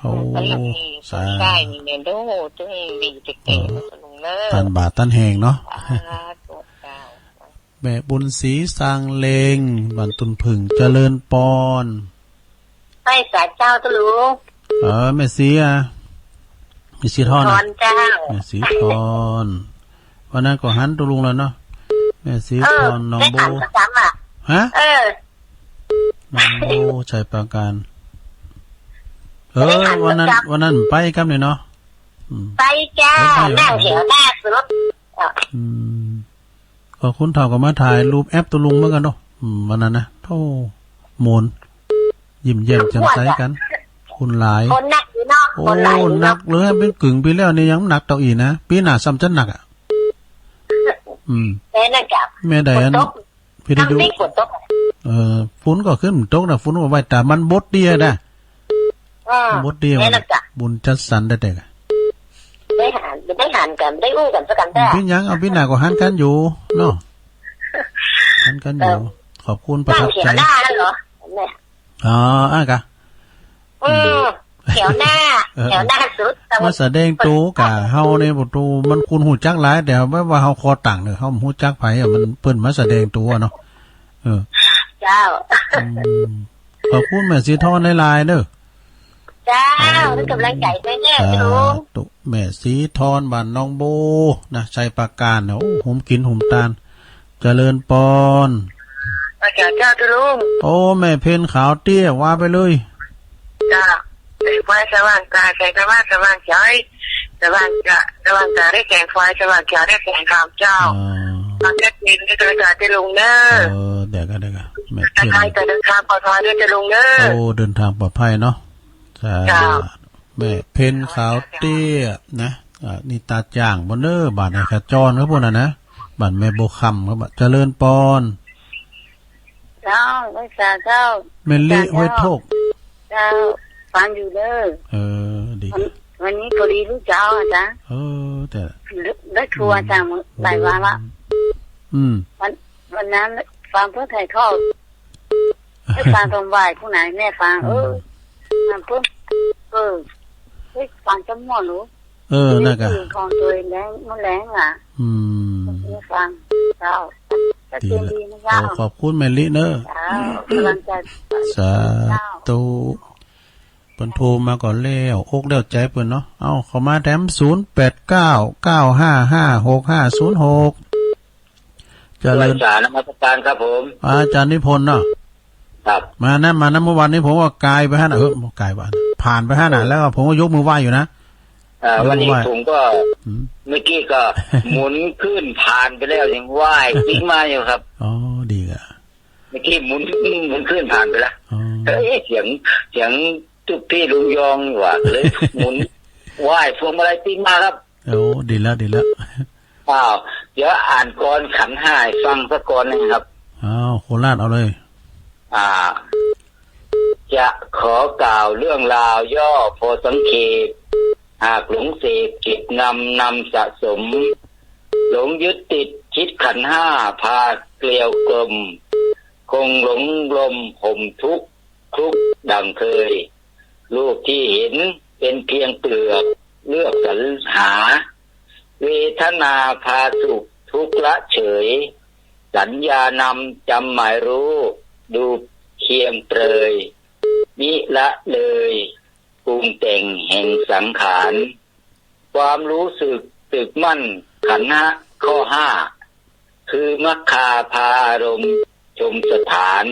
โอ้สาได้เนี่ยโดจึงดีเก่งๆลุงเนอะตันบาทตันแหงเนาะแม่บุญศรีสร้างเลงบันตุนผึ่งเจริญปอนให้สาเจ้าตะลุงแม่ศรีแม่ศรีทอนเจ้าแม่ศรีทอนวันนั้นก็หันตุลุงแล้วเนาะแม่ศรีทอนน้องโบฮะน้องโบชัยปราการวันนั้นไปกันเลยเนาะไปจ้านั่งแถวหน้าสุดก็คุณเท่ากับมาถ่ายรูปแอปตุลุงเมื่อกันเนาะวันนั้นนะโธ่โมนยิ้มแย้มแจ่มใสกันคุณหลายคนหนักอยู่เนาะโอ้หนักเลยเป็นกึ่งปีแล้วนี่ยังหนักต่ออีกนะปีหน้าซ้ำจะหนักแม่นั่นกับแม่ใดอันพี่ได้ดูฝนก็ขึ้นตกนะฝนว่าไว้แต่มันบดเดียนะบดเดียบุญจัดสรรได้ได้หันกันได้อู้กันสักกันได้พี่ยังเอาพี่หน้าก็หันกันอยู่เนาะหันกันอยู่ขอบคุณประทับใจหน้าแล้วเหรอกะแถวหน้าสุดมาแสดงตัวกะเฮาในประตูมันคุณหูจักหลายแต่ว่าเฮาคอต่างเด้อเฮาหูจักไผมันเปิ้นมาแสดงตัวเนาะเจ้าขอบคุณแม่สีทอนในลายเด้อเจ้าเป็นกำลังใจด้วยเนี่ยลุงแม่สีทอนบ้านน้องโบนะชัยปราการโอ้หุมกินหุมตาลเจริญปอนเจ้าลุงโอ้แม่เพนขาวเตี้ยว่าไปเลยจ้าไอ้ไฟสว่างตาใส่กระว่าสว่างใจสว่างจะได้แกงไฟสว่างจะได้แกงข้าวเจ้าตอนนี้ดินก็กระจายจะลงเนอะเดี๋ยวแม่เทียนจะเดินทางปลอดภัยด้วยจะลงเนอะโอ้เดินทางปลอดภัยเนาะจ้าแม่เพนขาวเตี้ยนะนี่ตาจ่างบนเนอบ้านไอ้ขจรเขาพวกนั้นนะบ้านแม่โบคำเขาบอกเจริญปอนเจ้าไม่ทราบเจ้าเมลี่ห้วยโทกเจ้าฟังอยู่เด้อดีวันนี้พอดีลูกเจ้าอ่ะจ้ะแต่ได้ทัวร์จ้ะหลายวันละวันนั้นฟังเพื่อถ่ายทอดให้ฟังตรงบ่ายผู้ไหนแม่ฟังมันเพิ่มฟังจำหม้อหนูนั่นก็ของตัวเองแรงมันแรงอ่ะไม่ฟังเจ้าดีแล้วขอบคุณแมลี่เนอะสาธุเปิ้นโทรมาก่อนแล้วอกแล้วใจเปิ้นเนาะเอาเข้ามาแถม0899556506เจริญนมัสการครับผมอาจารย์นิพนธ์เนาะครับมานะเมื่อวานนี้ผมว่ากายไป5น่ะกายว่าผ่านไป5น่ะแล้วผมก็ยกมือไหว้อยู่นะวันนี้ผมก็เมื่อกี้ก็หมุนขึ้นผ่านไปแล้วยังไหว้วิ่งมาอยู่ครับดีอ่ะเมื่อกี้หมุนขึ้นผ่านไปแล้วเสียงทุกพี่ลุงยองว่าเลยหมุนไหว้พวงมาลัยวิ่งมาครับดีแล้วเดี๋ยวอ่านกรขันห้าฟังสักกรนึงครับโคราชเอาเลยจะขอกล่าวเรื่องราวย่อพอสังเขปหากหลงเสพจิตนำสะสมหลงยึดติดคิดขันห้าพาเกลียวกลมคงหลงลมห่มทุกข์คลุกดังเคยรูปที่เห็นเป็นเพียงเปลือกเลือกสรรหาเวทนาพาสุขทุกข์ละเฉยสัญญานำจำหมายรู้ดูเคียงเปรยมิละเลยปรุงแต่งแห่งสังขารความรู้สึกตึกมั่นขันธ์ข้อห้าคือมัคคาพาอารมณ์ชมสถาน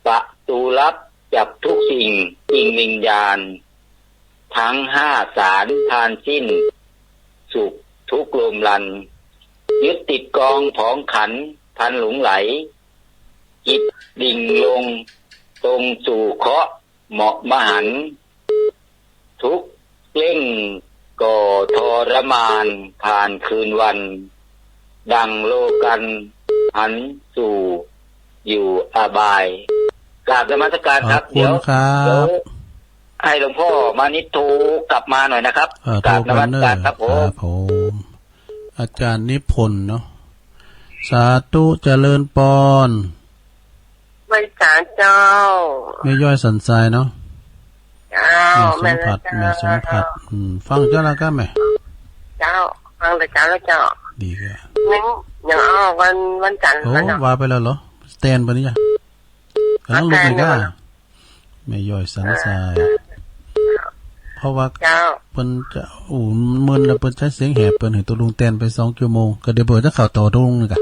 ประตูลับจับทุกสิ่งอิงวิญญาณทั้ง5สารทานสิ้นสุขทุกลมลันยึดติดกองผองขันพันหลงไหลจิตดิ่งลงตรงสู่เคราะห์เหมาะมหันทุกเล่งก่อทรมานผ่านคืนวันดังโลกันหันสู่อยู่อบายกราบนมัสการครับเดี๋ยวให้หลวงพ่อมานิโทกลับมาหน่อยนะครับกราบนมัสการครับผมอาจารย์นิพนธ์เนาะสาธุเจริญปอนไม่สารเจ้าไม่ย่อยสันทรายเนาะ เจ้า แม่สมผัดแม่สมผัดฟังเจ้าละก็แม่ เจ้าฟังแต่เจ้าแล้วเจ้า ดีก็ ยังออกวันจันทร์ โอ้ แล้วเนาะ ว่าไปแล้วเหรอสแตนปะนี่จ้ะกำลังลุกเลยก็แม่ย่อยสันทรายเพราะว่า เจ้า เปิ้นจะมึนแล้วเปิ้นใช้เสียงแหบเปิ้นให้ตัวลุงแตนไป2 ชั่วโมงก็เดี๋ยวเปิ้นจะเข้าต่อตัวลุงนี่กะ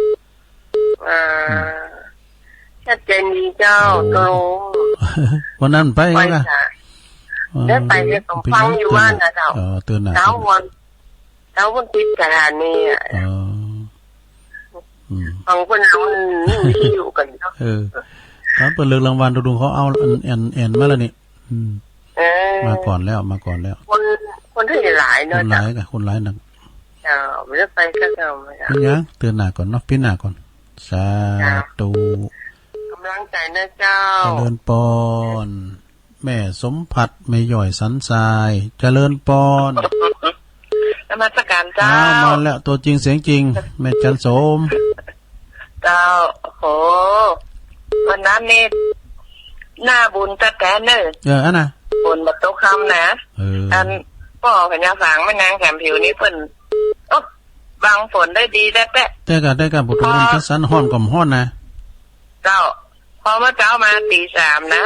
ชัดเจนดีเจ้าตรง วันนั้นไป ไป ไงกะ ค่ะได้ไปเรียกของฟังอยู่บ้านนะเจ้า เตือนหน้า เจ้าวันติดกระดานนี่ ฟังคนรุ่นที่อยู่กันเนาะ ตอนเปิดเลือกรางวัลดูเขาเอาแอนมาแล้วนี่มาก่อนแล้วคนที่หลาย ค เนาะ นร้ายกับคนร้ายนัก ไม่ได้ไปก็เจ้าไม่ได้ เป็นยังเตือนหน้าก่อนเนาะพี่หน้าก่อนสาธุ กำลังใจนะเจ้า เจริญปอนแม่สมผัดแม่ย่อยสันทรายเจริญปอน นมัสการเจ้า มาแล้วตัวจริงเสียงจริงแม่จันสม เจ้าโหวันนั้นนี่หน้าบุญตะแกนเนอ อันน่ะ บุญบัตโตคำนะอันพ่อพญาสางแม่นางแขมผิวนี่เพิ่นบางฝนได้ดีได้แปะ ได้กันบุตรบุญจัสันห้อนกับห้อนนะ เจ้าพอเมื่อเช้ามาตี 3นะ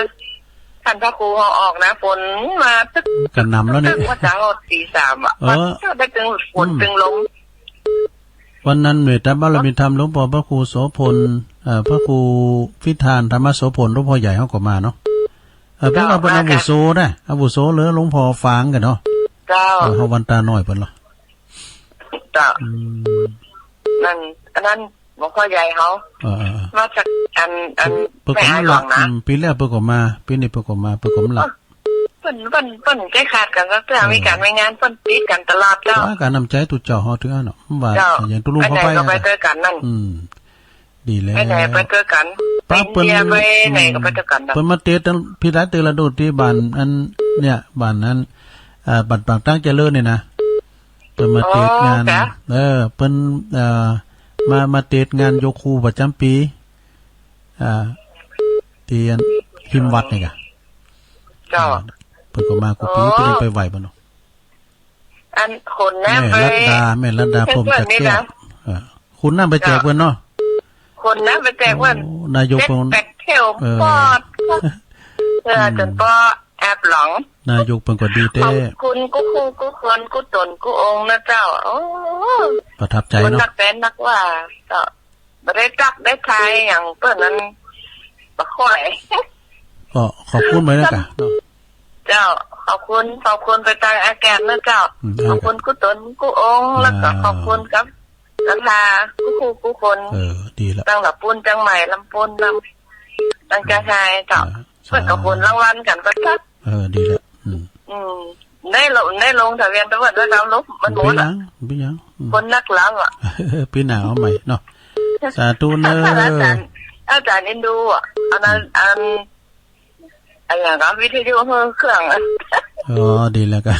ท่านพระครูเขาออกนะฝนมาตึก กันนำแล้วเนี่ย ว่าเช้าตี 3อ่ะได้ถึงฝนถึงลม วันนั้นเมตตาบารมีธรรมหลวงพ่อพระครูโสพลพระครูพิธานธรรมโสพลหลวงพ่อใหญ่เขาก็มาเนาะเพิ่งเอาเป็นอาวุโสได้อาวุโสเหลือหลวงพ่อฟางกันเนาะ เจ้า เขาวันตาน้อยเพิ่นเหรอ เจ้านั่นอันนั้นหลวงพ่อใหญ่เขามาจากอัน ประกอบหลักปีแรกประกอบมาปีนี้ประกอบมาประกอบหลัก เปิ้นใกล้ขาดกันก็เพื่อมีการไม่งานเปิ้นติดกันตลอดเจ้า การนำใจตุเจ้าเฮาถึงเนาะว่าอย่างตุลุงเขา ไป ไป ก็ไปเจอกันนั่น ดีแล้ว ไปไหนไปเจอกันไปเที่ยวไปไหนก็ไปเจอกันนั่น เปิ้นมาเตะพี่รัตเตละโดดที่บ้านอันเนี่ยบ้านนั้นบ้านปางตั้งเจริญนี่นะเปิ้นมาเตะงานเปิ้นมาเตะงานยกครูประจำปีที่หิมวัดนี่กะ เจ้า เพิ่นก็มากูปีเพิ่นไปไหวบ่เนาะ อันคนนะไป แม่รัตดาพรหมจักรแก้วคุณนำไปแจกเพิ่นเนาะ คนนะไปแจกว่าน ายกเพิ่น แปดเที่ยวปอดจนปอแอบหลง นายกเพิ่นก็ดีแท้ คุณกูคู่กูคนกูตนกูองค์นะเจ้าโอ้ ประทับใจ คน เนาะ นักเป็นนักว่าก็บ่ได้จักได้ทายอย่างเปิ้นนั้นบ่ค่อย ก็ขอบคุณไว้แล้วกันเนาะ เจ้าขอบคุณไปตามอาการนะเจ้าขอบคุณกูตนกูองค์แล้วก็ขอบคุณครับสัทธากูคู่กูคน ดีแล้ว ตั้งแต่ปูนจังใหม่ลำปูนลำตั้งกระชายเจ้าเพื่อนกับปูนรางวัลกันก็ชัด ดีแล้วได้ลงทะเบียนตำรวจด้วยดาวลุกมันหมดอ่ะ พี่ยัง คนนักล้างอ่ะ พี่หนาวใหม่เนาะสาธุเนอ อาจารย์อินดูอ่ะอันนั้นอย่างกับวิทยุเครื่องอ่ะ ดีแล้วกัน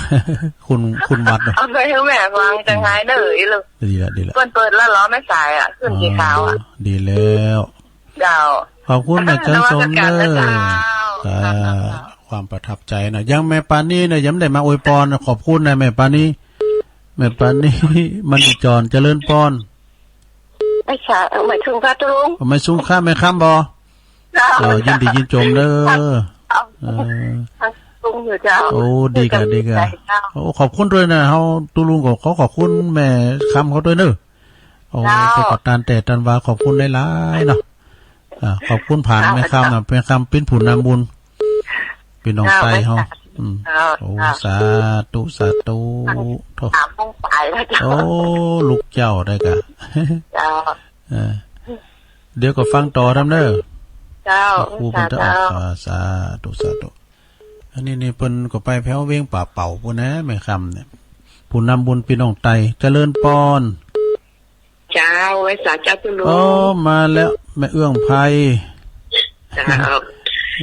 คุณวัดเนาะ เอาไปให้แม่ฟังจังไงเด้ออีลูก ดีแล้ว เปิดแล้วล้อไม่สายอ่ะขึ้นกี่ขาวอ่ะ ดีแล้วขอบคุณแม่จันสมเนอความประทับใจนะยังแม่ปานี่นะย้ำได้มาอวยพรขอบคุณนะแม่ปานี่มันจรเจริญปอนไม่ใช่หมายถึงพระตุงไม่ซุ้งข้ามไม่ข้ามบอยินดียินจมเด้อตุงอยู่เจ้าโอ้ดีกันโอ้ขอบคุณด้วยนะเขาตุลุงก็ขอบคุณแม่คำเขาด้วยเนอะโอ้จะกดตันแต่ตันวาขอบคุณหลายๆเนาะขอบคุณผ่านแม่คำนะเป็นคำเป็นผุนนามบุญพี่น้องไตเขาโอ้สาธุถามพุ่งไปแล้วเจ้าโอ้ลูกเจ้าได้กะเดี๋ยวก็ฟังต่อทำเด้อเจ้าครูเป็นจะออกสาธุอันนี้เพิ่นก็ไปแพ้วเวงป่าเป่าพุ่นนะแม่คำเนี่ยผู้นำบุญพี่น้องไตเจริญปอนเจ้าไว้สาเจ้าตุลุงมาแล้วแม่เอื้องไพเจ้า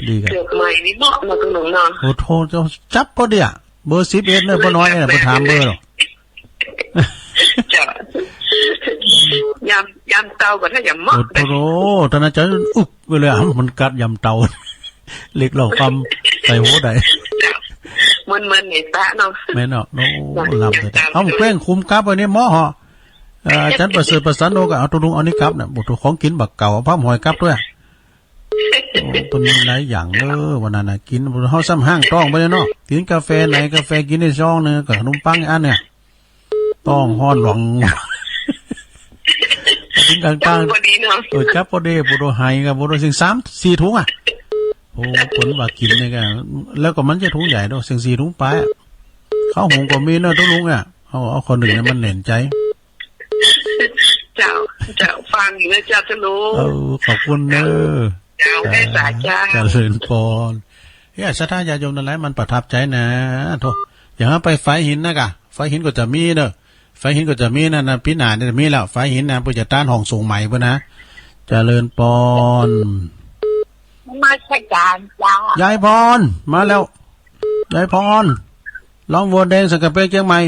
ดีกันเกือบใหม่นี่เหมาะมาตุลุงเนาะโอ้โทษจับก็เดี๋ยเบอร์11เนี่ยบ่น้อยเนี่ยบ่ถามเบอร์หรอกจ้ายำเตาก็ถ้ายำเหมาะโอ้โหตอนนั้นจะอึกไปเลยมันกัดยำเตาเล็กเราความใส่หัวใด มันเห็นตาเนาะ แม่นเนาะโอ้ลำเลยเอาแกล้งคุมกลับไว้นี่หมอเหรอจันประเสริฐประสานโนก็เอาตัวลุงเอานี่กลับเนี่ยบุตรของกินบักเก่าพับหอยกลับด้วยโอ้เป็นหลายอย่างวันนั้นน่ะกินเฮาซ้ำห้างต้องไปเลยเนาะกินกาแฟไหนกาแฟกินในซองนึงกับขนมปังอันเนี่ยต้องฮ้อนหวังกินกลางๆ พอดีเนาะ จับพอดีบุโรไฮกับบุโรสิง3-4ถุงอ่ะโอ้ผลว่ากินเนี่ยกันแล้วก็มันจะถุงใหญ่ด้วยสิง4ถุงไปข้าวหุงก็มีเนาะทุกลุงอ่ะเอาคนหนึ่งเนี่ยมันเน่นใจ เจ้าฟังอยู่นะเจ้าจะรู้ ขอบคุณเนอะ เจ้าแม่สาเจ้า เจริญพรเฮ้ยสัทธาญาโยมนั่นแหละมันประทับใจนะโธ่อย่างนั้นไปไฟหินนะกะไฟหินก็จะมีเนอะไฟหินก็จะมีนะพี่หนาเนี่ยมีแล้วไฟหินนะผู้จัดการห้องส่งใหม่เพื่อนนะเจริญพร มาชักการจ้าย ายพรมาแล้วยายพรลองวัวแดงสังกะเปเชียงใหม่